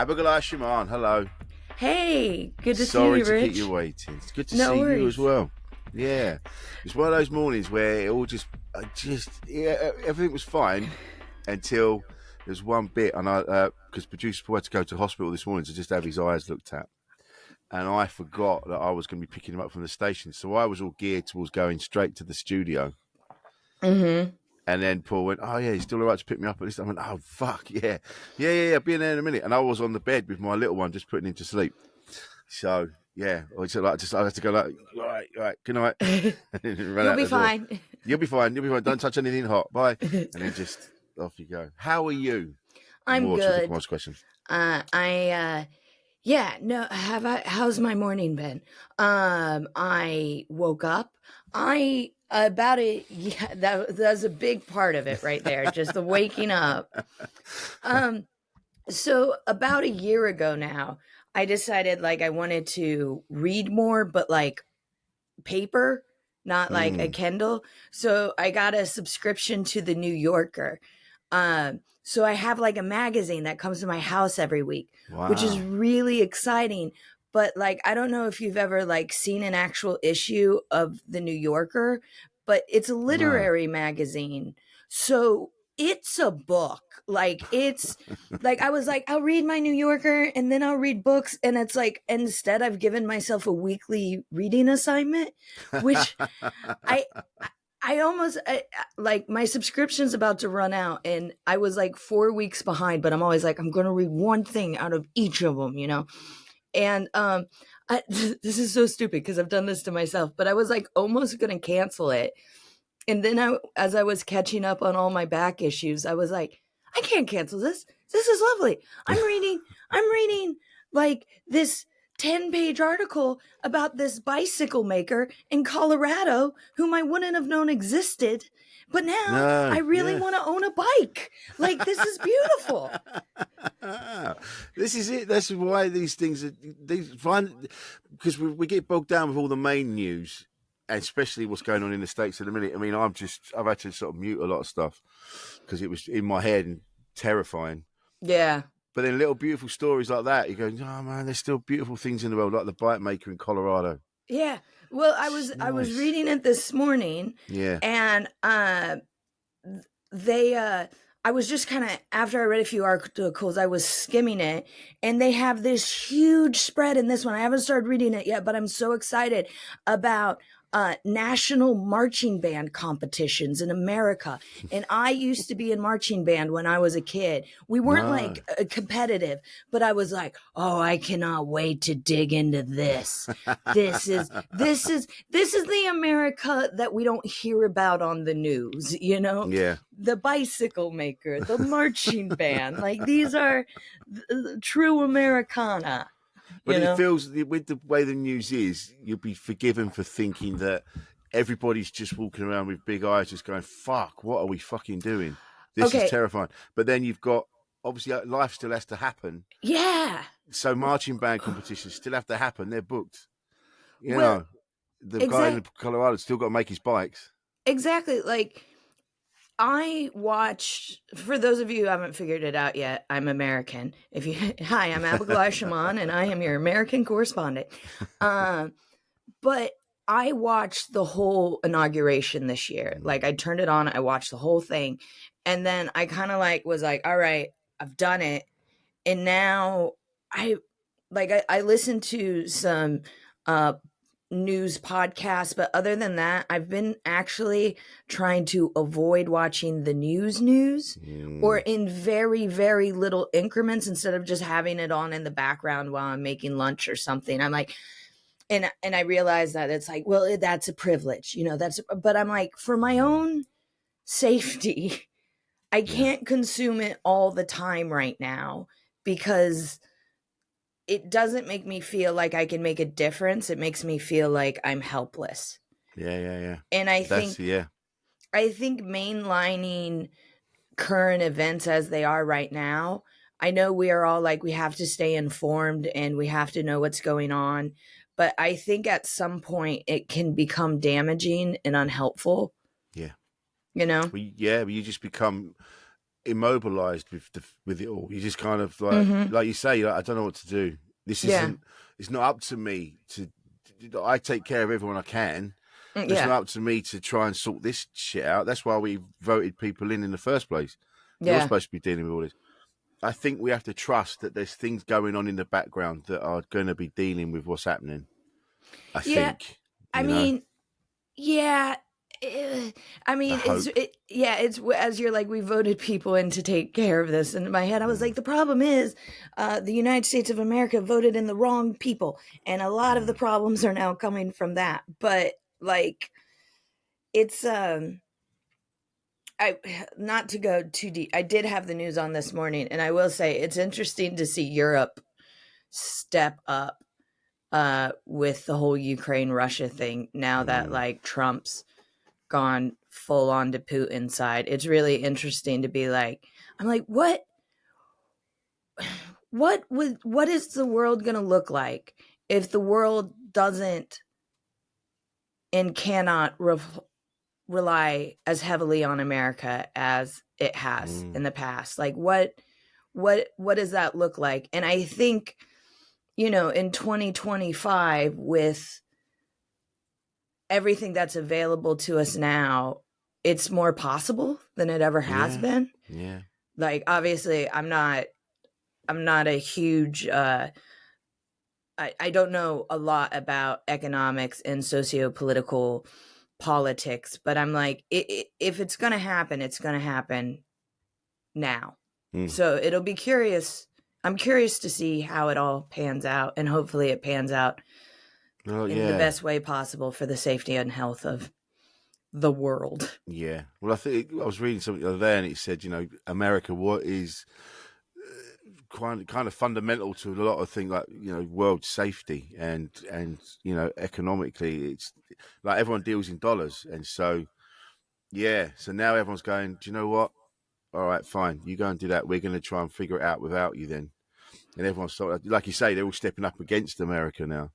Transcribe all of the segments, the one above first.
Abigoliah Schamaun, hello. Hey, good to see Sorry you, to Rich. keep you waiting. It's good to No see you worries. as well. Yeah, it's one of those mornings where it all everything was fine until there's one bit, and because producer Paul had to go to hospital this morning to just have his eyes looked at, and I forgot that I was going to be picking him up from the station, so I was all geared towards going straight to the studio. Mm-hmm. And then Paul went, "Oh yeah, he's still all right to pick me up at this." I went, "Oh fuck yeah, I'll be in there in a minute." And I was on the bed with my little one, just putting him to sleep. So yeah, I had to go like, all right, good night, and then run You'll out be the door. fine. You'll be fine. Don't touch anything hot. Bye. And then just off you go. How are you? I'm More typical good. most question. Yeah, no, how's my morning been? I woke up. That's a big part of it right there, just the waking up. So about a year ago now, I decided like I wanted to read more, but like paper, not like a Kindle. So I got a subscription to the New Yorker. So I have like a magazine that comes to my house every week, which is Wow. really exciting. But like, I don't know if you've ever like seen an actual issue of the New Yorker, but it's a No. literary magazine. So it's a book. Like it's like I was like, I'll read my New Yorker and then I'll read books. And it's like instead I've given myself a weekly reading assignment, which I like my subscription's about to run out and I was like 4 weeks behind, but I'm always like, I'm gonna read one thing out of each of them, you know? And this is so stupid because I've done this to myself, but I was like almost gonna cancel it. And then as I was catching up on all my back issues, I was like, I can't cancel this. This is lovely. I'm reading like this 10-page article about this bicycle maker in Colorado whom I wouldn't have known existed. But now No. I really Yeah. want to own a bike. Like, this is beautiful. This is it. That's why these things are because we get bogged down with all the main news, especially what's going on in the States at the minute. I mean, I've had to sort of mute a lot of stuff because it was in my head and terrifying. Yeah. But then little beautiful stories like that, you go, oh man, there's still beautiful things in the world, like the bike maker in Colorado. Yeah. Well, I was Nice. reading it this morning. Yeah. And I was just kind of, after I read a few articles, I was skimming it, and they have this huge spread in this one. I haven't started reading it yet, but I'm so excited about national marching band competitions in America. And I used to be in marching band when I was a kid. We weren't like competitive, but I was like, oh, I cannot wait to dig into this. This is the America that we don't hear about on the news, you know? Yeah. The bicycle maker, the marching band, like these are true Americana. But it feels, with the way the news is, you'll be forgiven for thinking that everybody's just walking around with big eyes, just going, fuck, what are we fucking doing? This is terrifying. But then you've got, obviously, life still has to happen. Yeah. So marching band competitions still have to happen. They're booked. You know, the guy in Colorado's still got to make his bikes. Exactly. Like, I watched, for those of you who haven't figured it out yet, I'm American. Hi, I'm Abigoliah Schamaun, and I am your American correspondent. But I watched the whole inauguration this year. Like, I turned it on, I watched the whole thing, and then I kind of like was like, all right, I've done it. And now I listened to some news podcasts, but other than that, I've been actually trying to avoid watching the news or in very, very little increments instead of just having it on in the background while I'm making lunch or something. I'm like, and I realize that it's like, well, that's a privilege, you know, but I'm like, for my own safety, I can't consume it all the time right now because it doesn't make me feel like I can make a difference. It makes me feel like I'm helpless. Yeah. And I think mainlining current events as they are right now, I know we are all like, we have to stay informed and we have to know what's going on. But I think at some point it can become damaging and unhelpful. Yeah. You know? Well, you just become immobilized with it all. You just kind of Mm-hmm. like you say, I don't know what to do. This Yeah. isn't. It's not up to me to. I take care of everyone I can. But it's Yeah. not up to me to try and sort this shit out. That's why we voted people in the first place. You're Yeah. supposed to be dealing with all this. I think we have to trust that there's things going on in the background that are going to be dealing with what's happening. I Yeah. think, I you know, mean, yeah. I the mean, hope. it's as you're like, we voted people in to take care of this. And in my head, I was Mm, like, the problem is the United States of America voted in the wrong people. And a lot of the mm, problems are now coming from that. But like, it's, I not to go too deep. I did have the news on this morning, and I will say it's interesting to see Europe step up with the whole Ukraine Russia thing now that mm. like Trump's gone full on to Putin side. It's really interesting to be like, I'm like, what is the world going to look like if the world doesn't and cannot rely as heavily on America as it has Mm. in the past? Like what does that look like? And I think, in 2025, with everything that's available to us now, it's more possible than it ever has Yeah, been. yeah, Like, obviously, I'm not a huge I don't know a lot about economics and socio-political politics, but I'm like, if it's gonna happen, it's gonna happen now. mm. So it'll be curious. I'm curious to see how it all pans out, and hopefully it pans out Oh, in the yeah, best way possible for the safety and health of the world. yeah. Well, I think I was reading something the other day, and it said, America, what is kind of fundamental to a lot of things like world safety and economically, it's like everyone deals in dollars, and so yeah, so now everyone's going, do you know what? All right, fine, you go and do that. We're going to try and figure it out without you then. And everyone's sort of, like you say, they're all stepping up against America now.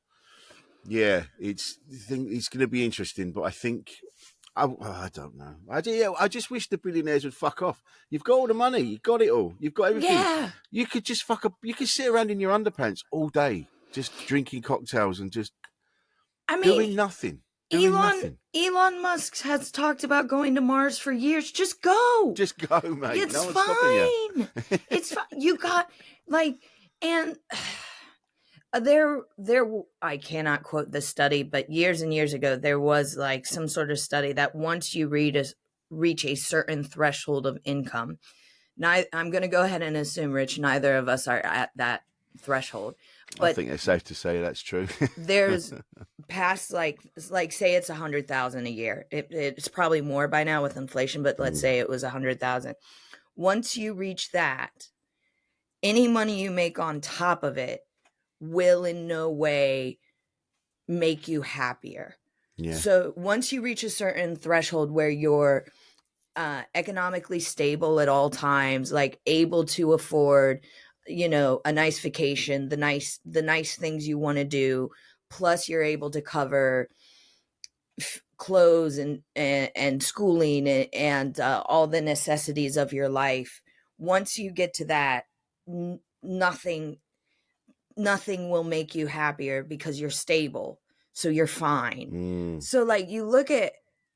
Yeah, it's going to be interesting, but I think I don't know. I just wish the billionaires would fuck off. You've got all the money. You've got it all. You've got everything. Yeah. You could just fuck up. You could sit around in your underpants all day, just drinking cocktails and just I mean, doing nothing. Doing Elon nothing. Elon Musk has talked about going to Mars for years. Just go. Just go, mate. It's No one's stopping you. fine. It's fine. You got like, and there I cannot quote the study, but years and years ago there was like some sort of study that once you reach a certain threshold of income. Now I'm going to go ahead and assume, Rich, neither of us are at that threshold, I but think it's safe to say that's true. there's past like say it's 100,000 a year. It's probably more by now with inflation, but let's say it was 100,000. Once you reach that, any money you make on top of it will in no way make you happier. Yeah. So once you reach a certain threshold where you're economically stable at all times, like able to afford, a nice vacation, the nice things you want to do, plus you're able to cover clothes and schooling and all the necessities of your life. Once you get to that, nothing will make you happier because you're stable, so you're fine. Mm. So like you look at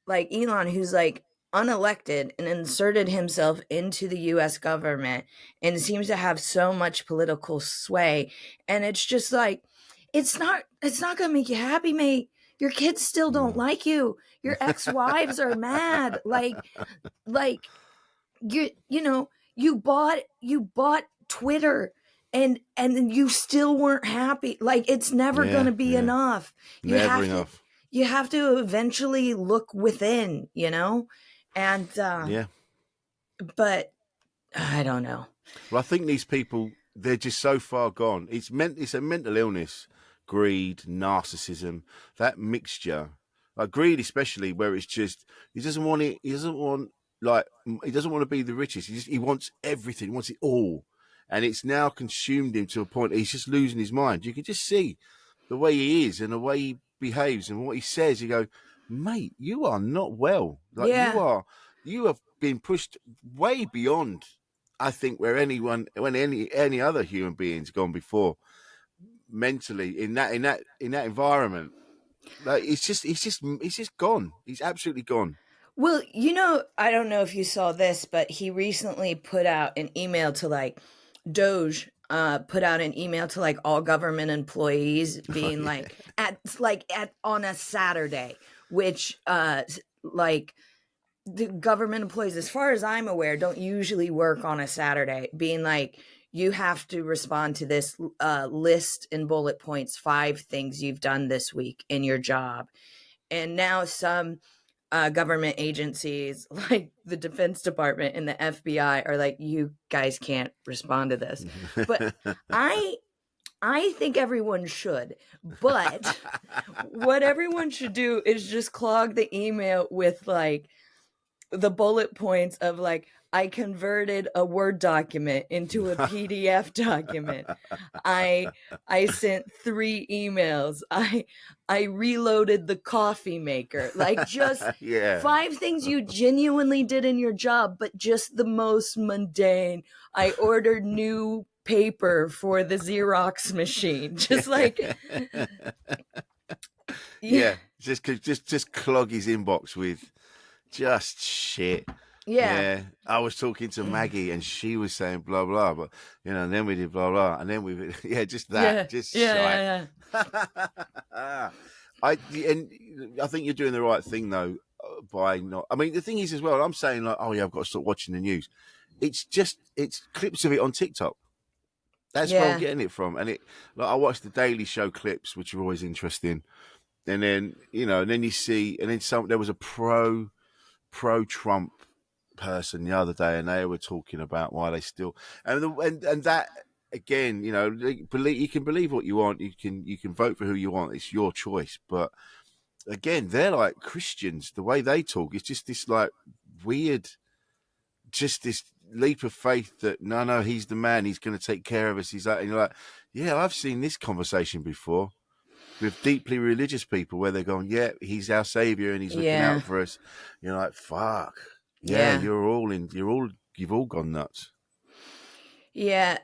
like Elon, who's like unelected and inserted himself into the US government and seems to have so much political sway, and it's just like it's not going to make you happy, mate. Your kids still don't No. like you. Your ex-wives are mad. Like you bought Twitter, and you still weren't happy. Like, it's never going Yeah. to be Yeah. enough. You Never have to enough. you have to eventually look within, and Yeah. but I don't know. Well, I think these people, they're just so far gone. It's a mental illness, greed, narcissism, that mixture. Like greed, especially, where it's just he doesn't want it. He doesn't want he doesn't want to be the richest. He wants everything. He wants it all, and it's now consumed him to a point he's just losing his mind. You can just see the way he is and the way he behaves and what he says. You go, mate, you are not well. Like Yeah. you have been pushed way beyond I think where any other human being's gone before, mentally in that environment, like he's just gone. He's absolutely gone. Well, I don't know if you saw this, but he recently put out an email to like Doge put out an email to like all government employees Oh, being yeah. at on a Saturday, which like the government employees, as far as I'm aware, don't usually work on a Saturday, being like, you have to respond to this list in bullet points, 5 things you've done this week in your job. And now some government agencies like the Defense Department and the FBI are like, you guys can't respond to this. But I think everyone should. But what everyone should do is just clog the email with like the bullet points of like, I converted a Word document into a PDF document. I sent 3 emails. I reloaded the coffee maker. Like, just Yeah. 5 things you genuinely did in your job, but just the most mundane. I ordered new paper for the Xerox machine. Just like Yeah, just clog his inbox with just shit. yeah. Yeah, I was talking to Maggie and she was saying blah blah, but and then we did blah blah, and then we just that, Yeah. just Yeah. I think you're doing the right thing though by not. I mean, the thing is as well. I'm saying like, oh yeah, I've got to stop watching the news. It's clips of it on TikTok. That's where I'm getting it from, and I watched the Daily Show clips, which are always interesting, and then and then you see, and then there was a pro Trump person the other day, and they were talking about why they still and that again, you can believe what you want, you can vote for who you want, it's your choice, but again, they're like Christians. The way they talk, it's just this like weird, just this leap of faith that no, he's the man, he's going to take care of us. He's like, and you're like, yeah, I've seen this conversation before with deeply religious people where they're going, yeah, he's our savior and he's looking out for us. You're like, fuck. Yeah, you've all gone nuts. Yeah.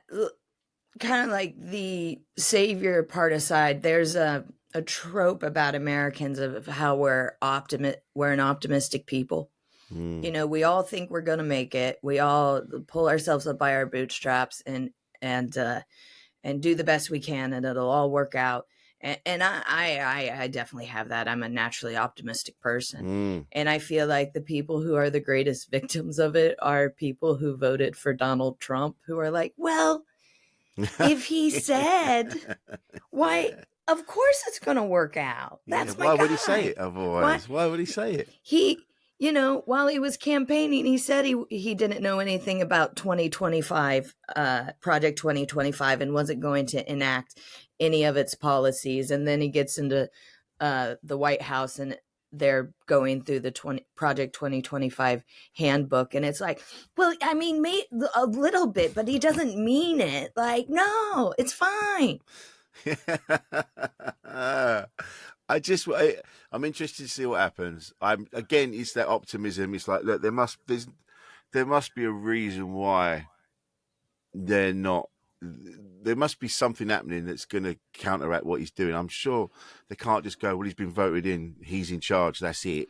Kind of like the savior part aside, there's a trope about Americans of how we're an optimistic people. We all think we're going to make it. We all pull ourselves up by our bootstraps and do the best we can, and it'll all work out. And I definitely have that. I'm a naturally optimistic person. And I feel like the people who are the greatest victims of it are people who voted for Donald Trump, who are like, well, if he said, why, of course it's going to work out. That's my guy. Why would he say it otherwise? Why would he say it? He, while he was campaigning, he said he didn't know anything about 2025, Project 2025, and wasn't going to enact any of its policies. And then he gets into the White House, and they're going through the Project 2025 handbook. And it's like, well, I mean, a little bit, but he doesn't mean it. Like, no, it's fine. I'm interested to see what happens. It's that optimism. It's like, look, there must be a reason why they're not. There must be something happening that's going to counteract what he's doing. I'm sure they can't just go, well, he's been voted in, he's in charge, that's it.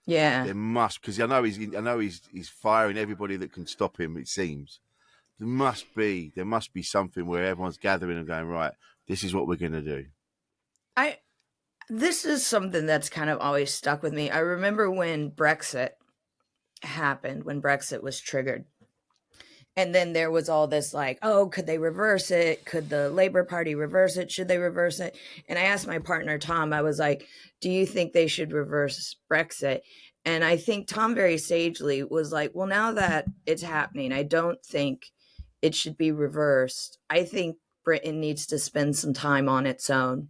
Yeah, there must, because I know he's firing everybody that can stop him. It seems there must be something where everyone's gathering and going, right, this is what we're going to do. This is something that's kind of always stuck with me. I remember when Brexit happened, when Brexit was triggered. And then there was all this like, oh, could they reverse it? Could the Labour Party reverse it? Should they reverse it? And I asked my partner, Tom, I was like, do you think they should reverse Brexit? And I think Tom very sagely was like, well, now that it's happening, I don't think it should be reversed. I think Britain needs to spend some time on its own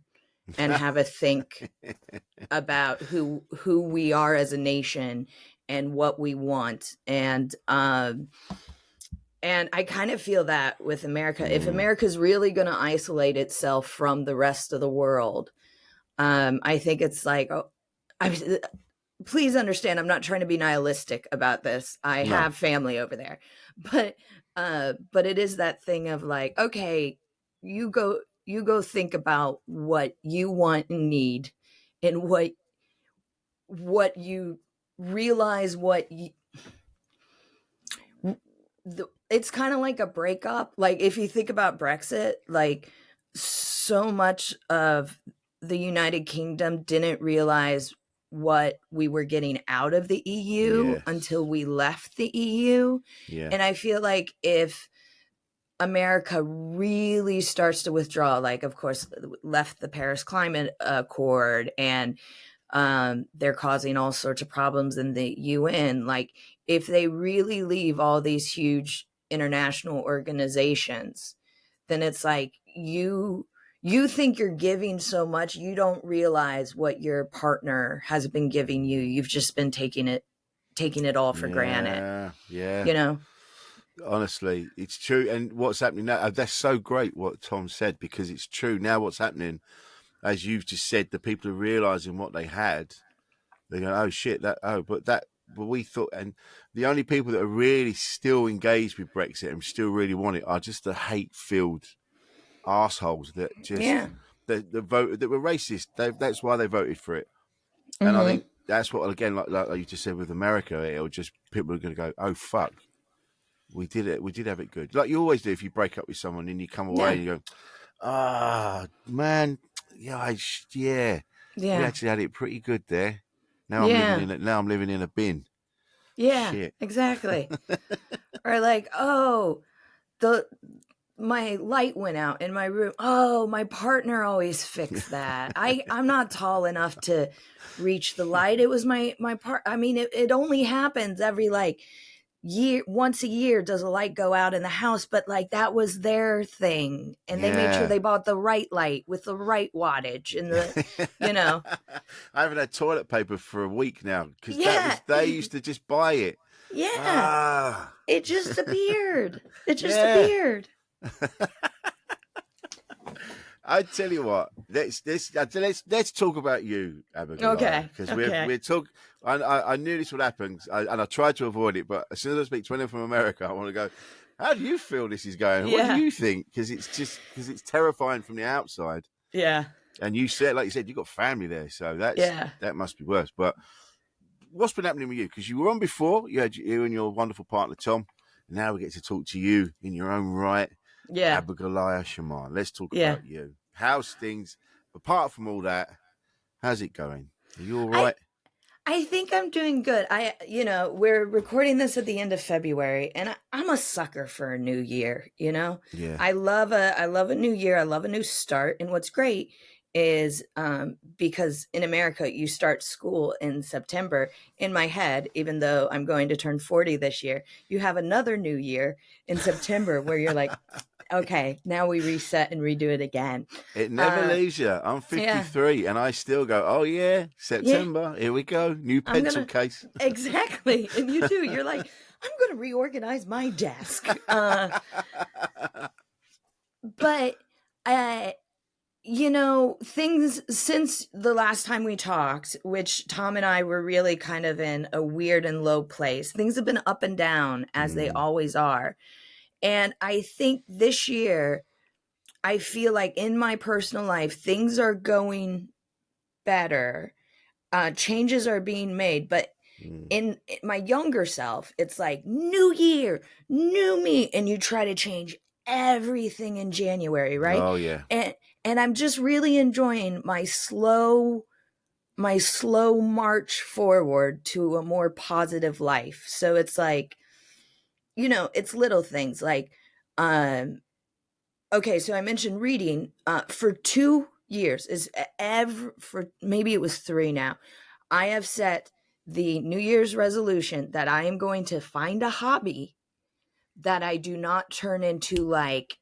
and have a think about who we are as a nation and what we want. And I kind of feel that with America. If America's really going to isolate itself from the rest of the world, I think it's like, please understand, I'm not trying to be nihilistic about this. I No. have family over there, but it is that thing of like, okay, you go think about what you want and need, and what you realize what you, it's kind of like a breakup. Like if you think about Brexit, like so much of the United Kingdom didn't realize what we were getting out of the EU Yes. until we left the EU. Yeah. And I feel like if America really starts to withdraw, like of course left the Paris Climate Accord, and they're causing all sorts of problems in the UN. Like if they really leave all these huge international organizations, then it's like you think you're giving so much, you don't realize what your partner has been giving you. You've just been taking it all for granted. Yeah. You know? Honestly, it's true. And what's happening now, that's so great what Tom said, because it's true. Now what's happening, as you've just said, the people are realizing what they had. They're going, oh shit, but we thought, and the only people that are really still engaged with Brexit and still really want it are just the hate-filled assholes that just the vote that were racist. That's why they voted for it. And I think that's what, again, like you just said with America, it'll just, people are going to go, oh fuck, we did it. We did have it good. Like you always do if you break up with someone and you come away and you go, man, yeah, we actually had it pretty good there. Now I'm living in a bin. Yeah, Shit. exactly. Or like, my light went out in my room. Oh, my partner always fixed that. I'm not tall enough to reach the light. It was my part. I mean, it only happens every like once a year does a light go out in the house, but like that was their thing, and they made sure they bought the right light with the right wattage and the I haven't had toilet paper for a week now because they used to just buy it. It just appeared. Appeared. I tell you what, let's talk about you, Abigoliah. Okay. Because we're talking. I knew this would happen, and I tried to avoid it. But as soon as I speak to anyone from America, I want to go, how do you feel this is going? What do you think? Because it's terrifying from the outside. Yeah. And you said, like you said, you've got family there, so that must be worse. But what's been happening with you? Because you were on before, you had you and your wonderful partner Tom. And now we get to talk to you in your own right. Yeah. Abigoliah Schamaun. Let's talk about you. How's things? Apart from all that, how's it going? Are you all right? I think I'm doing good. We're recording this at the end of February, and I'm a sucker for a new year. Yeah. I love a new year. I love a new start. And what's great is because in America you start school in September. In my head, even though I'm going to turn 40 this year, you have another new year in September where you're like, okay, now we reset and redo it again. It never leaves you. I'm 53 and I still go, oh yeah, September, here we go, new pencil case. Exactly. And you do. You're like, I'm going to reorganize my desk. But things since the last time we talked, which Tom and I were really kind of in a weird and low place, things have been up and down as they always are. And I think this year, I feel like in my personal life, things are going better. Changes are being made. But in my younger self, it's like new year, new me. And you try to change everything in January, right? Oh, yeah. And I'm just really enjoying my slow march forward to a more positive life. So it's like, it's little things like, okay, so I mentioned reading for 2 years for maybe it was 3 now. I have set the New Year's resolution that I am going to find a hobby that I do not turn into like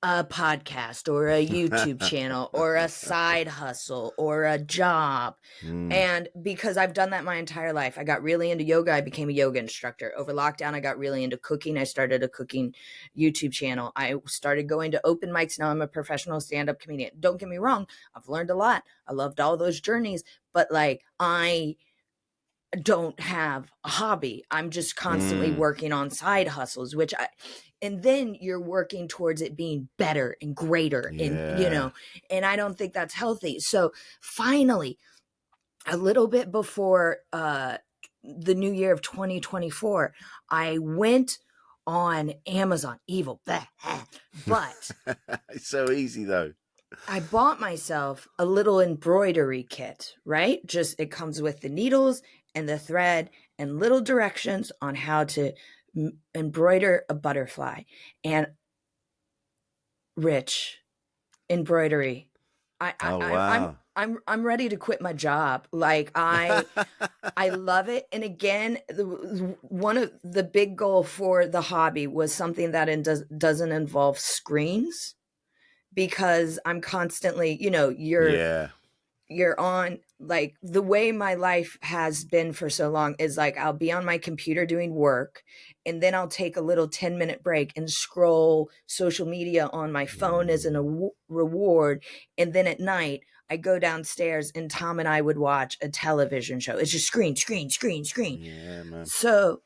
a podcast or a YouTube channel or a side hustle or a job. And because I've done that my entire life, I got really into yoga. I became a yoga instructor. Over lockdown, I got really into cooking. I started a cooking YouTube channel. I started going to open mics. Now I'm a professional stand-up comedian. Don't get me wrong. I've learned a lot. I loved all those journeys, but like don't have a hobby. I'm just constantly working on side hustles, and then you're working towards it being better and greater, and Yeah. and I don't think that's healthy. So finally, a little bit before the new year of 2024, I went on Amazon. Evil, but It's so easy though. I bought myself a little embroidery kit, right? Just it comes with the needles and the thread and little directions on how to embroider a butterfly. And Rich, embroidery. I, I Oh I- I'm wow. I'm ready to quit my job. Like I love it. And again, one of the big goal for the hobby was something that doesn't involve screens, because I'm constantly, Yeah. you're on, like, the way my life has been for so long is like I'll be on my computer doing work, and then I'll take a little 10-minute break and scroll social media on my phone as an reward, and then at night I go downstairs and Tom and I would watch a television show. It's just screen, screen, screen, screen. Yeah, man. So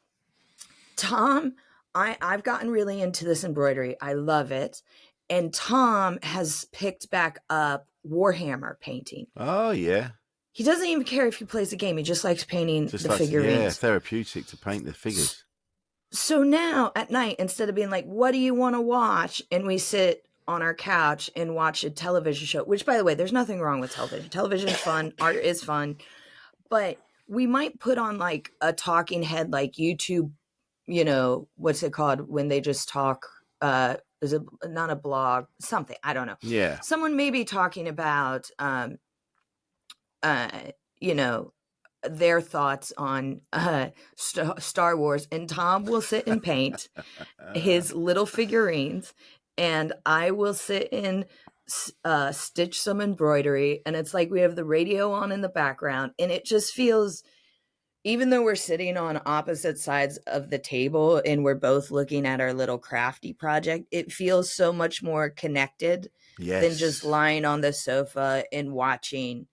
Tom, I've gotten really into this embroidery. I love it. And Tom has picked back up Warhammer painting. Oh yeah. He doesn't even care if he plays a game. He just likes painting Just the like, yeah, figurines. therapeutic to paint the figures. So now at night, instead of being like, what do you want to watch? And we sit on our couch and watch a television show, which, by the way, there's nothing wrong with television. Television is fun. Art is fun. But we might put on like a talking head, like YouTube, what's it called when they just talk? Is it not a blog? Something. I don't know. Yeah. Someone may be talking about, you know, their thoughts on Star Wars, and Tom will sit and paint his little figurines, and I will sit and stitch some embroidery, and it's like we have the radio on in the background, and it just feels, even though we're sitting on opposite sides of the table and we're both looking at our little crafty project, it feels so much more connected than just Yes. lying on the sofa and watching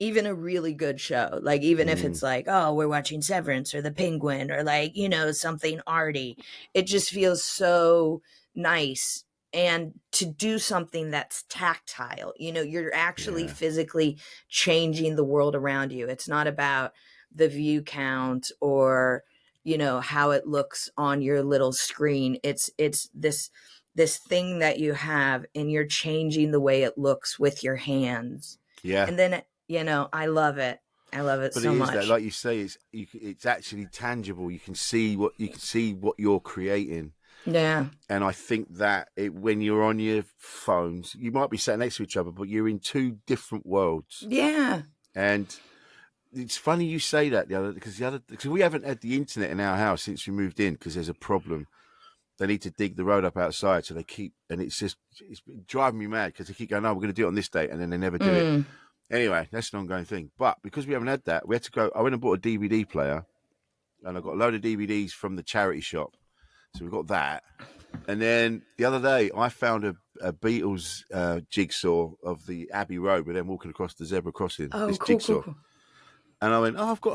even a really good show. Like, even if it's like, oh, we're watching Severance or The Penguin or, like, something arty, it just feels so nice. And to do something that's tactile, you're actually Yeah. physically changing the world around you. It's not about the view count or, how it looks on your little screen. It's this thing that you have, and you're changing the way it looks with your hands. Yeah. And then, I love it. I love it But so it is that, much. like you say, it's actually tangible. You can see what you're creating. Yeah. And I think that when you're on your phones, you might be sat next to each other, but you're in two different worlds. Yeah. And it's funny you say that because we haven't had the internet in our house since we moved in, because there's a problem. They need to dig the road up outside, so it's driving me mad, because they keep going, "No, we're going to do it on this date," and then they never do it. Anyway, that's an ongoing thing. But because we haven't had that, we had to go. I went and bought a DVD player, and I got a load of DVDs from the charity shop. So we got that. And then the other day, I found a Beatles jigsaw of the Abbey Road with them walking across the zebra crossing. Oh, This cool, jigsaw. cool. And I went, oh, I've got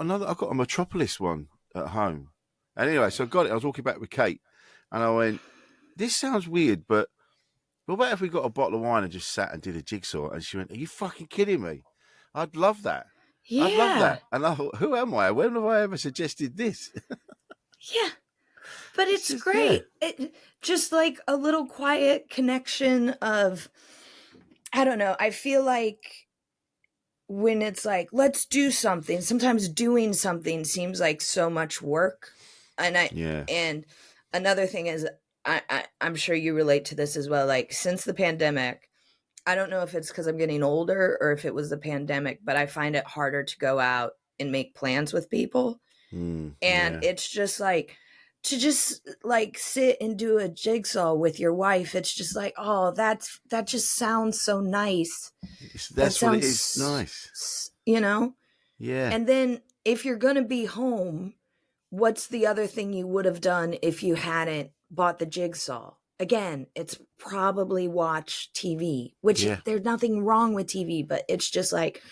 a Metropolis one at home. And anyway, so I got it. I was walking back with Kate, and I went, this sounds weird, but what about if we got a bottle of wine and just sat and did a jigsaw? And she went, are you fucking kidding me? I'd love that. Yeah. I'd love that. And I thought, who am I? When have I ever suggested this? Yeah. But it's just, great. It just like a little quiet connection of, I don't know. I feel like when it's like, let's do something, sometimes doing something seems like so much work. And another thing is, I'm sure you relate to this as well. Like, since the pandemic, I don't know if it's because I'm getting older or if it was the pandemic, but I find it harder to go out and make plans with people. And it's just like, to just like sit and do a jigsaw with your wife. It's just like, oh, that just sounds so nice. That's what it is. Nice. Yeah. And then if you're going to be home, what's the other thing you would have done if you hadn't bought the jigsaw? Again, it's probably watch TV, which there's nothing wrong with TV, but it's just like,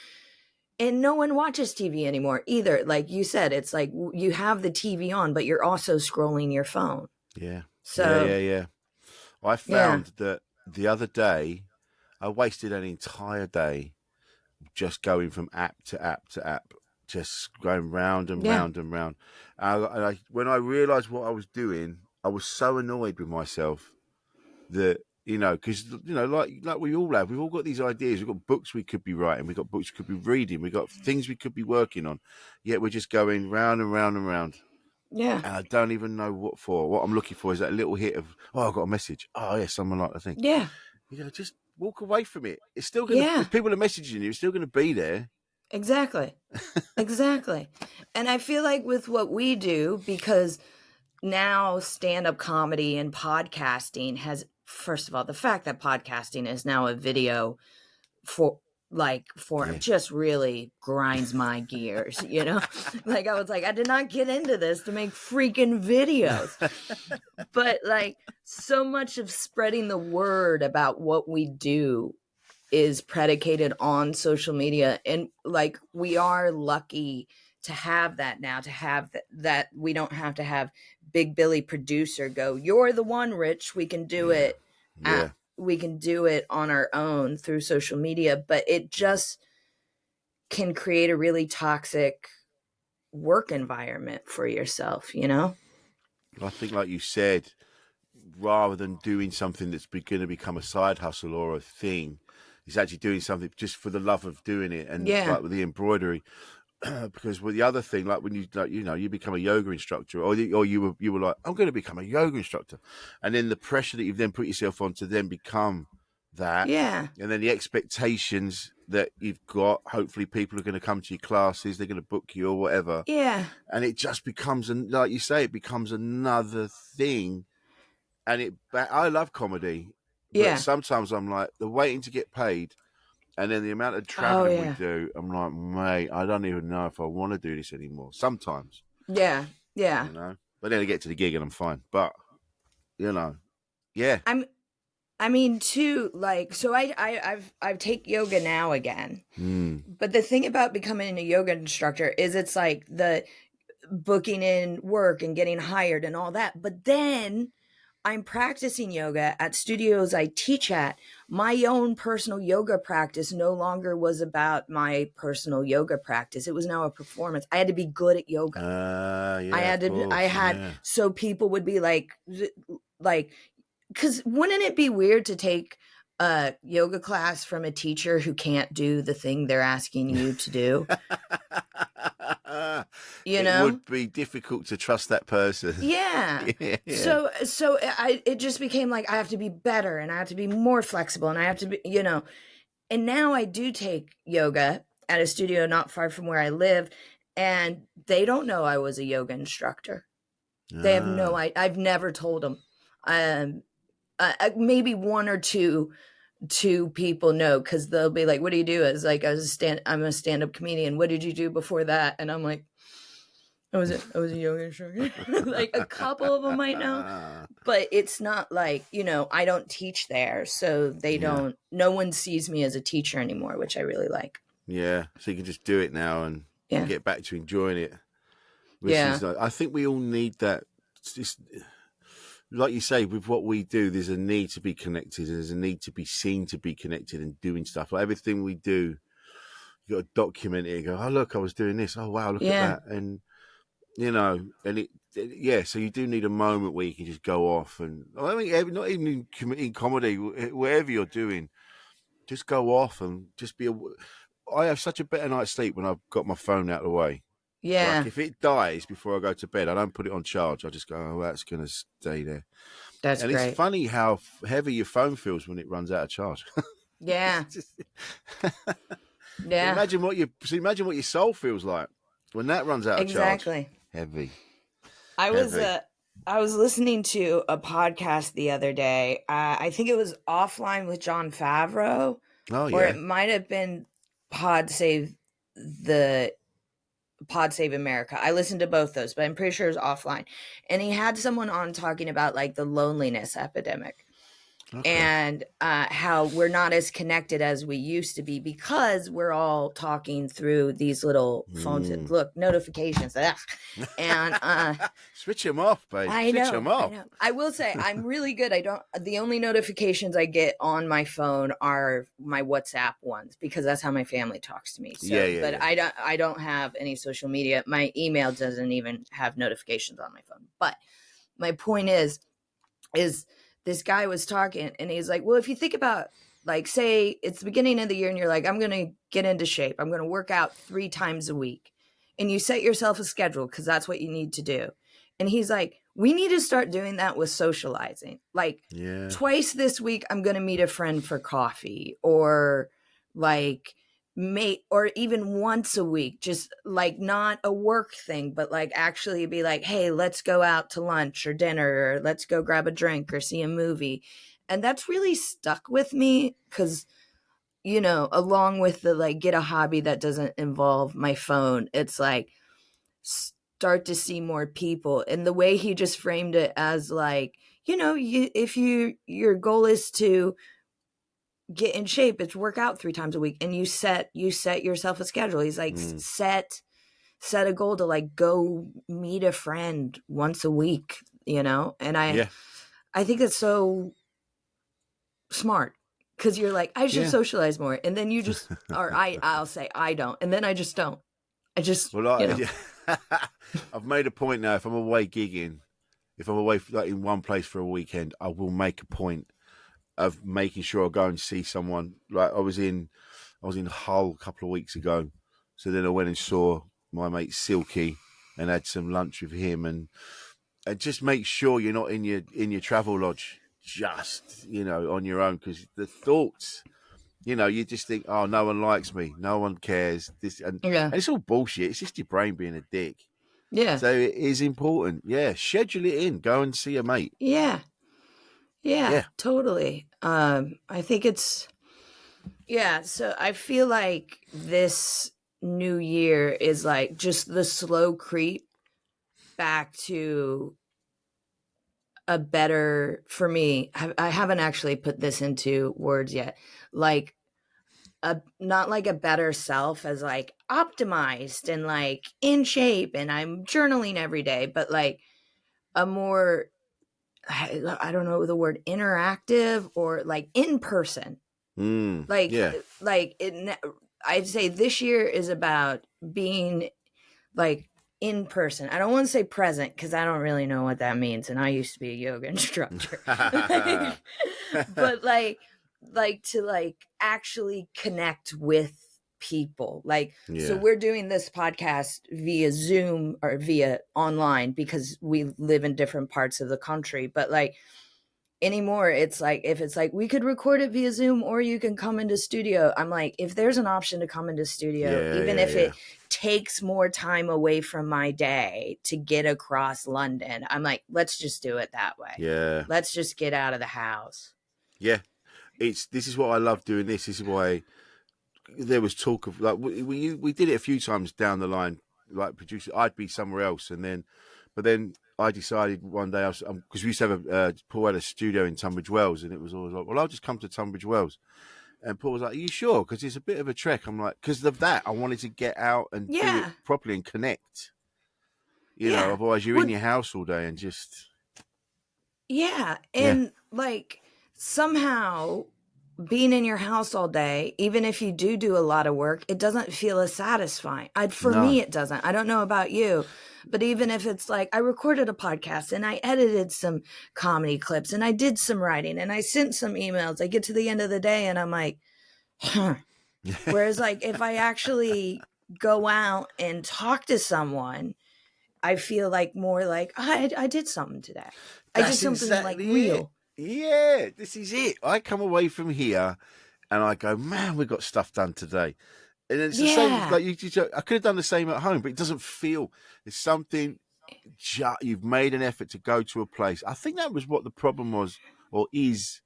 And no one watches TV anymore either. Like you said, it's like you have the TV on, but you're also scrolling your phone. Yeah. So, Yeah. I yeah. found that the other day, I wasted an entire day just going from app to app to app, just going round and Yeah. round and round. When I realised what I was doing, I was so annoyed with myself that, because like we all have, we've all got these ideas. We've got books we could be writing, we've got books we could be reading, we've got things we could be working on. Yet we're just going round and round and round. Yeah. And I don't even know what for. What I'm looking for is that little hit of, oh, I've got a message. Oh, yeah, someone like the thing. Yeah. Just walk away from it. It's still going to, Yeah. if people are messaging you, it's still going to be there. Exactly. Exactly. And I feel like with what we do, because now stand-up comedy and podcasting has, first of all, the fact that podcasting is now a video form Yeah. just really grinds my gears, like I was like, I did not get into this to make freaking videos. But like, so much of spreading the word about what we do is predicated on social media, and like, we are lucky to have that now, to have that we don't have to have Big Billy producer go, you're the one, Rich, we can do it. We can do it on our own through social media, but it just can create a really toxic work environment for yourself, I think, like you said, rather than doing something that's going to become a side hustle or a thing, it's actually doing something just for the love of doing it. And like with the embroidery, because with the other thing, like when you become a yoga instructor, or you were like, I'm going to become a yoga instructor, and then the pressure that you've then put yourself on to then become that, and then the expectations that you've got. Hopefully, people are going to come to your classes, they're going to book you or whatever, and it just becomes, like you say, it becomes another thing. And I love comedy, but sometimes I'm like, the waiting to get paid. And then the amount of traveling we do, I'm like, mate, I don't even know if I want to do this anymore. Sometimes. Yeah. But then I get to the gig and I'm fine. But, yeah. I mean, too, like, so I've take yoga now again. But the thing about becoming a yoga instructor is it's like the booking in work and getting hired and all that. But then I'm practicing yoga at studios I teach at. My own personal yoga practice no longer was about my personal yoga practice. It was now a performance. I had to be good at yoga. So people would be like, because wouldn't it be weird to take a yoga class from a teacher who can't do the thing they're asking you to do? It would be difficult to trust that person. Yeah. So it just became like, I have to be better and I have to be more flexible and I have to be, and now I do take yoga at a studio not far from where I live, and they don't know I was a yoga instructor. They have no idea. I've never told them. Maybe one or two people know, because they'll be like, what do you do? It's like, I'm a stand-up comedian. What did you do before that? And I'm like, I was a yoga instructor. Like, a couple of them might know, but it's not like, I don't teach there, so no one sees me as a teacher anymore, which I really like. Yeah, so you can just do it now and get back to enjoying it. I think we all need that. Just, like you say, with what we do, there's a need to be connected. There's a need to be seen to be connected and doing stuff. Like everything we do, you got to document it and go, oh, look, I was doing this. Oh, wow, look at that. And, so you do need a moment where you can just go off. And I mean, not even in comedy, wherever you're doing, just go off and just be. I have such a better night's sleep when I've got my phone out of the way. Yeah. Like if it dies before I go to bed, I don't put it on charge. I just go, oh, that's going to stay there. That's great. It's funny how heavy your phone feels when it runs out of charge. Yeah. Imagine what your soul feels like when that runs out of charge. Exactly. Heavy. I was listening to a podcast the other day. I think it was Offline with Jon Favreau. Oh, yeah. Or it might have been Pod Save America. I listened to both those, but I'm pretty sure it was Offline. And he had someone on talking about like the loneliness epidemic. Okay. and how we're not as connected as we used to be because we're all talking through these little phones. Mm. Look, notifications. Ugh. And Switch them off, babe. Switch them I off. know. I will say I'm really good. The only notifications I get on my phone are my WhatsApp ones because that's how my family talks to me. Yeah, So, yeah, but yeah. I don't have any social media. My email doesn't even have notifications on my phone. But my point is this guy was talking and he's like, well, if you think about, like, say it's the beginning of the year and you're like, I'm going to get into shape. I'm going to work out 3 times a week. And you set yourself a schedule because that's what you need to do. And he's like, we need to start doing that with socializing. Like, Yeah. twice this week, I'm going to meet a friend for coffee, or like, or even once a week, just like not a work thing, but like actually be like, hey, let's go out to lunch or dinner, or let's go grab a drink or see a movie. And that's really stuck with me because, along with the like get a hobby that doesn't involve my phone, it's like start to see more people. And the way he just framed it as like, if your goal is to get in shape, it's work out 3 times a week, and you set yourself a schedule. He's like, Mm. set a goal to like go meet a friend once a week, and Yeah. I think it's so smart because you're like, I should Yeah. socialize more, and then you just or I'll say I don't, and then I just don't. I just Well, I've made a point now. If I'm away gigging, if I'm away like in one place for a weekend, I will make a point of making sure I go and see someone. Like I was in Hull a couple of weeks ago, so then I went and saw my mate Silky and had some lunch with him, and just make sure you're not in your travel lodge just on your own, because the thoughts. You just think, oh, no one likes me, no one cares. yeah, And it's all bullshit. It's just your brain being a dick. yeah, So it is important. Yeah, schedule it in. Go and see a mate. yeah, yeah, Yeah, totally. I think it's yeah. So I feel like this new year is like just the slow creep back to a better, for me, I haven't actually put this into words yet, like not like a better self as like optimized and like in shape and I'm journaling every day, but like a more, I don't know the word, interactive or like in person, like yeah, I'd say this year is about being like in person. I don't want to say present because I don't really know what that means, and I used to be a yoga instructor. But like to like actually connect with people. Like, so yeah, we're doing this podcast via Zoom or via online because we live in different parts of the country, but like anymore it's like, if it's like we could record it via Zoom or you can come into studio, I'm like, if there's an option to come into studio, yeah, even yeah, if yeah, it takes more time away from my day to get across London, I'm like, let's just do it that way. yeah, Let's just get out of the house. yeah. This is what I love doing. This is why there was talk of like we did it a few times down the line. Like producer, I'd be somewhere else, but then I decided one day because we used to have Paul had a studio in Tunbridge Wells, and it was always like, well, I'll just come to Tunbridge Wells. And Paul was like, are you sure? Because it's a bit of a trek. I'm like, because of that, I wanted to get out and do it Yeah. properly and connect. Yeah. Otherwise you're in Well, your house all day and just yeah. yeah, And like somehow being in your house all day, even if you do a lot of work, it doesn't feel as satisfying. For no, me, it doesn't. I don't know about you, but even if it's like I recorded a podcast and I edited some comedy clips and I did some writing and I sent some emails, I get to the end of the day and I'm like, huh. Whereas like if I actually go out and talk to someone, I feel like more like I did something today. I did that's something like exactly it. real. Yeah, this is it. I come away from here and I go, man, we got stuff done today. And it's the same. Yeah. Like I could have done the same at home, but it doesn't feel. It's something. You've made an effort to go to a place. I think that was what the problem was, or is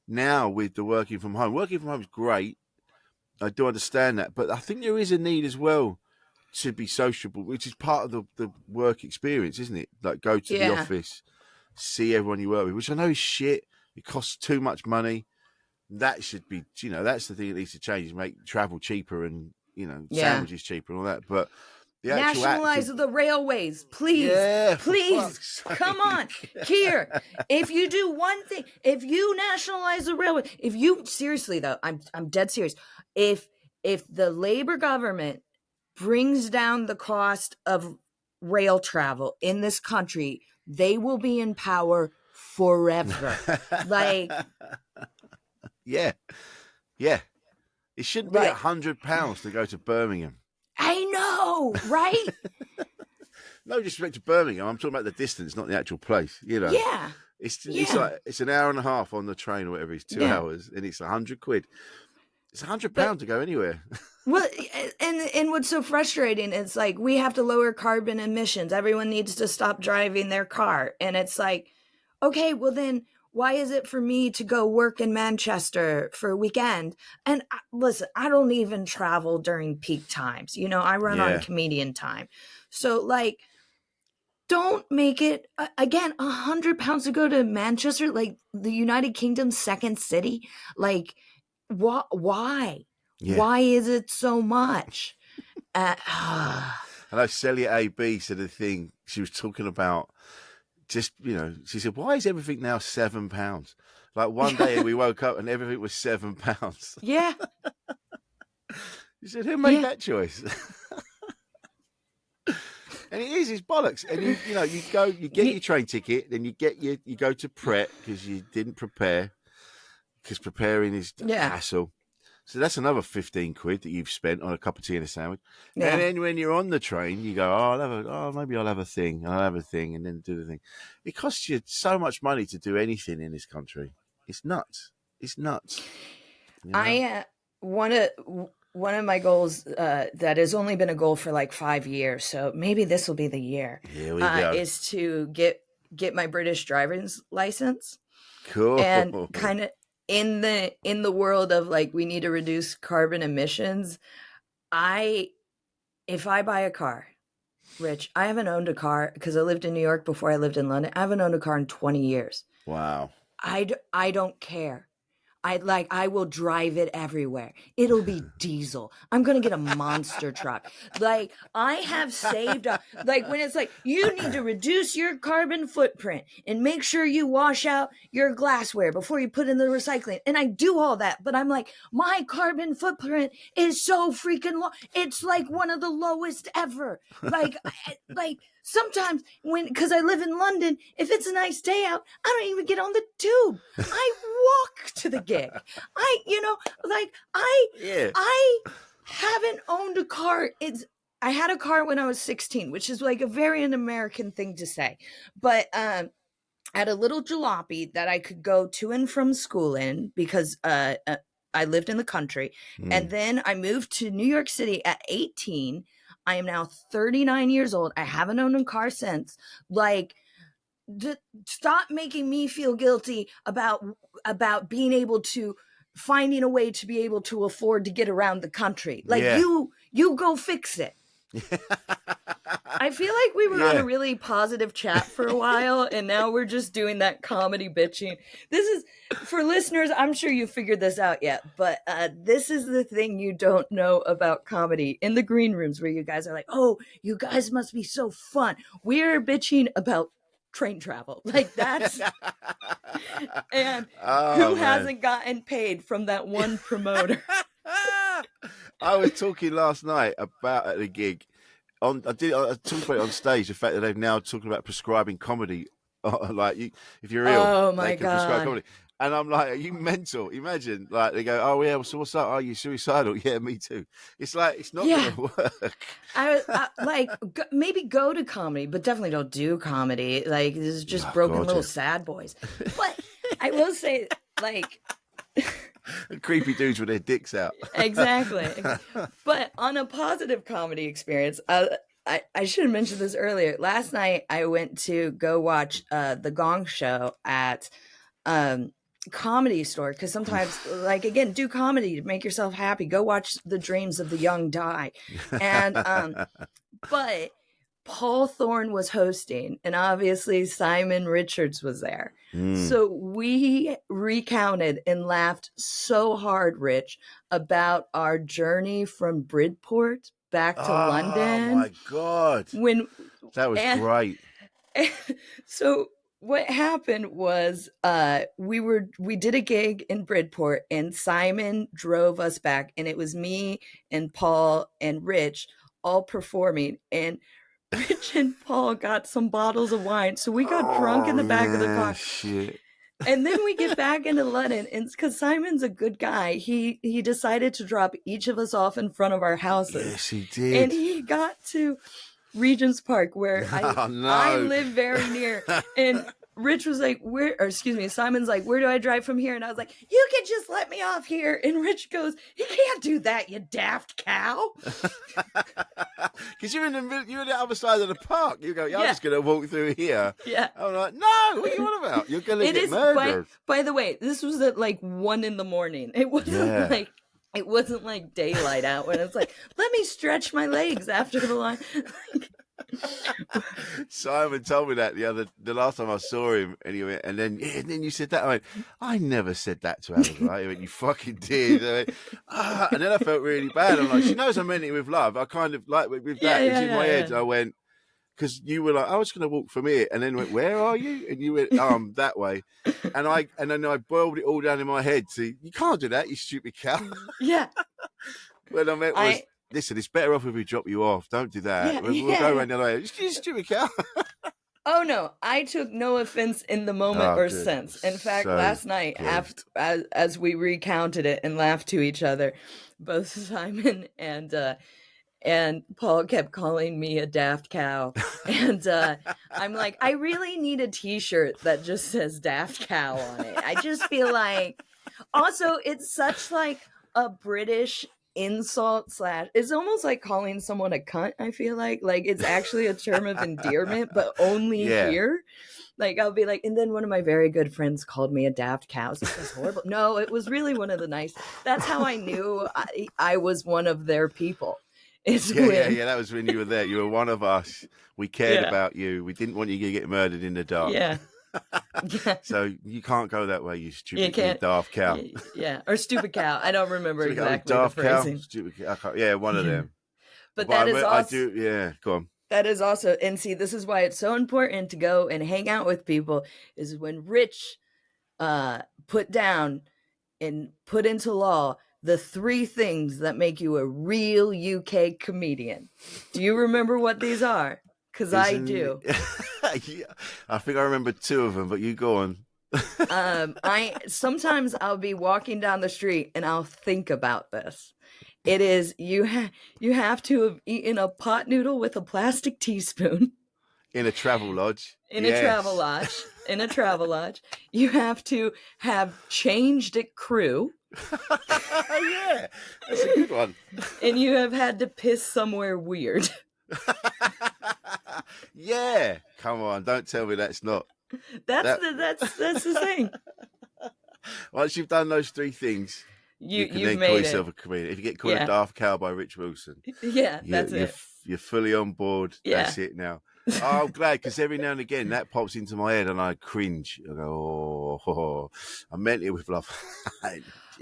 now with the working from home. Working from home is great. I do understand that, but I think there is a need as well to be sociable, which is part of the work experience, isn't it? Like go to the Yeah. office, see everyone you work with, which I know is shit. It costs too much money. That should be, that's the thing that needs to change, is make travel cheaper and, sandwiches cheaper and all that. But the actual nationalize the railways, please. Yeah, please. Come on. Here. If you do one thing, if you nationalize the railway, if you seriously though, I'm dead serious. If the Labor government brings down the cost of rail travel in this country, they will be in power forever. Like, yeah. It shouldn't be £100 to go to Birmingham. I know, right? No disrespect to Birmingham. I'm talking about the distance, not the actual place. Yeah. It's like it's an hour and a half on the train or whatever. It's 2 hours, and it's £100. It's £100 to go anywhere. Well, and what's so frustrating is like we have to lower carbon emissions. Everyone needs to stop driving their car, and it's like, okay, well then, why is it for me to go work in Manchester for a weekend? And listen, I don't even travel during peak times. I run on comedian time. So like, don't make it, again, £100 to go to Manchester, like the United Kingdom's second city. Like, why? Yeah. Why is it so much? I know Celia AB said a thing. She was talking about, just, she said, why is everything now £7? Like one day we woke up and everything was £7. Yeah. She said, who made that choice? And it's bollocks. And you get your train ticket, then you go to Pret because you didn't prepare, because preparing is hassle. So that's another £15 that you've spent on a cup of tea and a sandwich. Yeah. And then when you're on the train, you go, maybe I'll have a thing. I'll have a thing, and then do the thing. It costs you so much money to do anything in this country. It's nuts. It's nuts. One of my goals that has only been a goal for like 5 years, so maybe this will be the year. Here we go. Is to get my British driver's license. Cool. And kind of in the world of like, we need to reduce carbon emissions. If I buy a car, Rich, I haven't owned a car because I lived in New York before I lived in London. I haven't owned a car in 20 years. Wow. I don't care. I will drive it everywhere. It'll be diesel. I'm going to get a monster truck. Like, I have saved up, like when it's like, you need to reduce your carbon footprint and make sure you wash out your glassware before you put in the recycling. And I do all that, but I'm like, my carbon footprint is so freaking low. It's like one of the lowest ever. Like sometimes because I live in London, if it's a nice day out, I don't even get on the tube. I walk to the gig. I haven't owned a car. I had a car when I was 16, which is like a very un-American thing to say. But I had a little jalopy that I could go to and from school in because I lived in the country. And then I moved to New York City at 18. I am now 39 years old. I haven't owned a car since. Like, stop making me feel guilty about being able to finding a way to be able to afford to get around the country. Like, you go fix it. I feel like we were on a really positive chat for a while, and now we're just doing that comedy bitching. This is, for listeners, I'm sure you figured this out yet, but this is the thing you don't know about comedy in the green rooms, where you guys are like, oh, you guys must be so fun. We're bitching about train travel. Like, that's and who hasn't gotten paid from that one promoter? I was talking last night about at a gig. I talked about it on stage. The fact that they've now talking about prescribing comedy, like if you're ill, they can prescribe comedy. And I'm like, are you mental? Imagine, like, they go, oh yeah, so what's up? Are you suicidal? Yeah, me too. It's like, it's not going to work. I maybe go to comedy, but definitely don't do comedy. Like, this is just broken little sad boys. But I will say, like, creepy dudes with their dicks out. Exactly. But on a positive comedy experience, I should have mentioned this earlier. Last night, I went to go watch The Gong Show at Comedy Store, because sometimes, like, again, do comedy to make yourself happy. Go watch The Dreams of the Young Die. And but Paul Thorne was hosting, and obviously Simon Richards was there. So we recounted and laughed so hard, Rich, about our journey from Bridport back to London. Oh my God. That was great. So what happened was we did a gig in Bridport, and Simon drove us back, and it was me and Paul and Rich all performing, and Rich and Paul got some bottles of wine, so we got drunk in the back of the car. Shit. And then we get back into London, and because Simon's a good guy, he decided to drop each of us off in front of our houses. Yes, he did. And he got to Regent's Park, where I live very near. And Rich was like, Simon's like, where do I drive from here? And I was like, you can just let me off here. And Rich goes, you can't do that, you daft cow. Because you're in the other side of the park. You go, I'm just going to walk through here. Yeah. I'm like, no, what are you on about? You're going to get murdered. By the way, this was at like 1 a.m. It wasn't like daylight out when it's like, let me stretch my legs after the line. Simon told me that the last time I saw him, and then you said that. I went, I never said that to Abigoliah. He went, you fucking did. I went, and then I felt really bad. I'm like, she knows I meant it with love. I kind of like with that. It's in my head. I went, because you were like, I was going to walk from here, and then went, where are you? And you went, that way. And then I boiled it all down in my head. See, you can't do that, you stupid cow. Yeah. What I meant was, listen, it's better off if we drop you off. Don't do that. We'll go around the other way. You stupid cow. Oh, no. I took no offense in the moment or sense. In fact, last night, as we recounted it and laughed to each other, both Simon and Paul kept calling me a daft cow. And I'm like, I really need a t-shirt that just says daft cow on it. I just feel like... Also, it's such like a British insult / it's almost like calling someone a cunt. I feel like it's actually a term of endearment, but only here. Like I'll be like, and then one of my very good friends called me a daft cow. So it was horrible. No, it was really one of the nice. That's how I knew I was one of their people. That was when you were there. You were one of us. We cared about you. We didn't want you to get murdered in the dark. Yeah. So you can't go that way, you stupid daft cow. Yeah, or stupid cow. I don't remember exactly daft the phrasing. Cow, stupid cow. Yeah, one of them. But that is also. Go on. That is also, and see, this is why it's so important to go and hang out with people. Is when Rich put down and put into law the 3 things that make you a real UK comedian. Do you remember what these are? Because I do. I think I remember 2 of them, but you go on. Sometimes I'll be walking down the street and I'll think about this. It is you have to have eaten a pot noodle with a plastic teaspoon in a travel lodge. In a travel lodge. You have to have changed at crew. Yeah, that's a good one. And you have had to piss somewhere weird. Yeah, come on, don't tell me that's not. That's the thing. Once you've done those 3 things, you can then call yourself a comedian. If you get called a daft cow by Rich Wilson, that's it. You're fully on board. Yeah. That's it now. Oh, I'm glad, because every now and again that pops into my head and I cringe. I go, I meant it with love.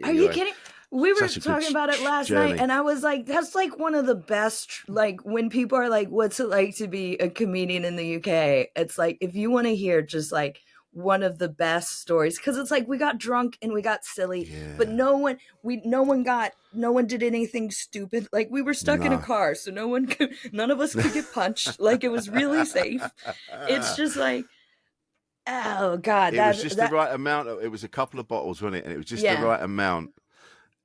Are you kidding? We were talking about it last night, and I was like, that's like one of the best, like when people are like, what's it like to be a comedian in the UK? It's like, if you want to hear just like one of the best stories, because it's like we got drunk and we got silly, but no one did anything stupid. Like we were stuck in a car, so none of us could get punched. Like it was really safe. It's just like, oh God. It was just the right amount. It was a couple of bottles, wasn't it? And it was just the right amount.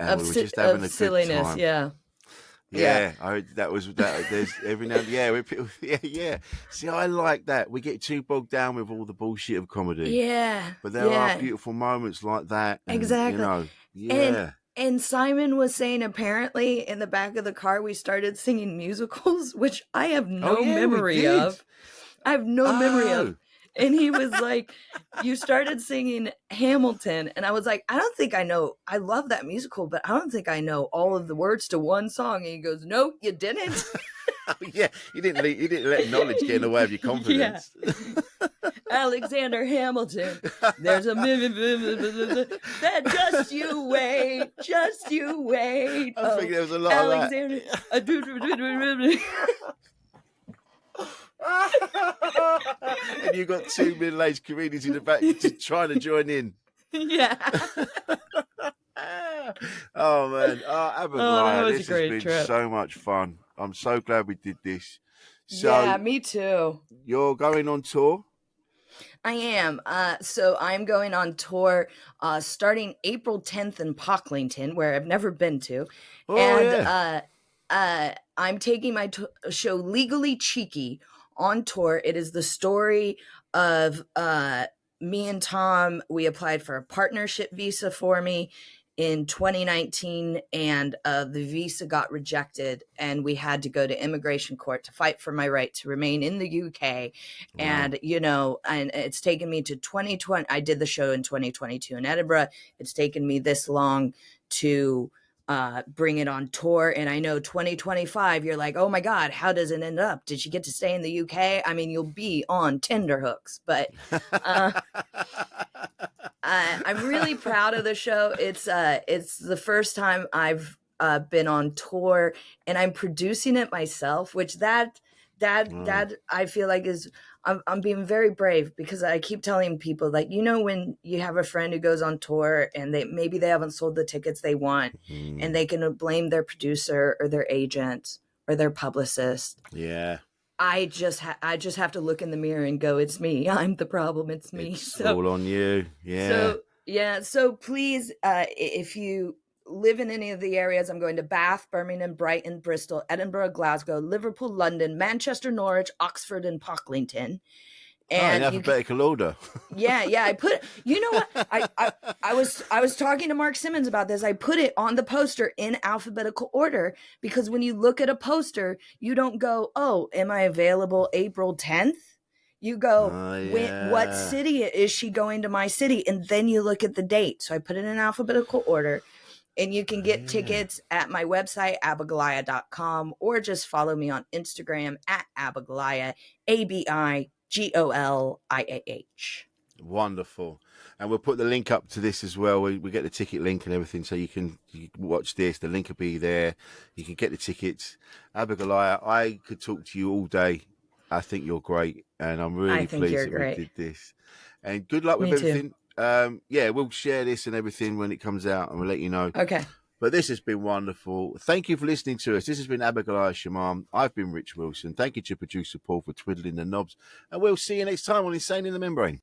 And we were just having a good silliness, time. Yeah. There's every now and yeah. See, I like that. We get too bogged down with all the bullshit of comedy. Yeah. But there are beautiful moments like that. And, exactly. And Simon was saying apparently in the back of the car we started singing musicals, which I have no memory of. I have no memory of. And he was like, you started singing Hamilton. And I was like, I don't think I know. I love that musical, but I don't think I know all of the words to one song. And he goes, no, you didn't. Yeah, you didn't let knowledge get in the way of your confidence. Yeah. Alexander Hamilton. There's a that just you wait. I think there was a lot Alexander. of that. And you got two middle-aged comedians in the back trying to join in. Yeah. Oh man, Abigoliah, was a this great has been trip. so much fun. I'm so glad we did this. So Yeah, me too. you're going on tour? I am. So I'm going on tour starting April 10th in Pocklington, where I've never been to. Oh, and yeah. I'm taking my show Legally Cheeky on tour. It is the story of me and Tom. We applied for a partnership visa for me in 2019, and the visa got rejected, and we had to go to immigration court to fight for my right to remain in the UK. Wow. And and it's taken me to 2020. I did the show in 2022 in Edinburgh. It's taken me this long to bring it on tour, and I know 2025 you're like, oh my god, how does it end up? Did she get to stay in the UK? I mean, you'll be on Tinderhooks, but I'm really proud of the show. It's the first time I've been on tour, and I'm producing it myself, which that I feel like is I'm being very brave, because I keep telling people, like, when you have a friend who goes on tour and maybe they haven't sold the tickets they want, and they can blame their producer or their agent or their publicist. Yeah. I just have to look in the mirror and go, it's me. I'm the problem. It's me. It's all on you. Yeah. So please, if you live in any of the areas, I'm going to Bath, Birmingham, Brighton, Bristol, Edinburgh, Glasgow, Liverpool, London, Manchester, Norwich, Oxford, and Pocklington. And in alphabetical order. Yeah. I put, what? I was talking to Mark Simmons about this. I put it on the poster in alphabetical order, because when you look at a poster, you don't go, oh, am I available April 10th? You go, what city is she going to my city? And then you look at the date. So I put it in alphabetical order. And you can get tickets at my website, abigoliah.com, or just follow me on Instagram at Abigoliah, ABIGOLIAH. Wonderful. And we'll put the link up to this as well. We get the ticket link and everything, so you can watch this. The link will be there. You can get the tickets. Abigoliah, I could talk to you all day. I think you're great, and I'm really pleased that we did this. And good luck with everything. Too. We'll share this and everything when it comes out, and we'll let you know. Okay. But this has been wonderful. Thank you for listening to us. This has been Abigoliah Schamaun. I've been Rich Wilson. Thank you to producer Paul for twiddling the knobs. And we'll see you next time on Insane in the Membrane.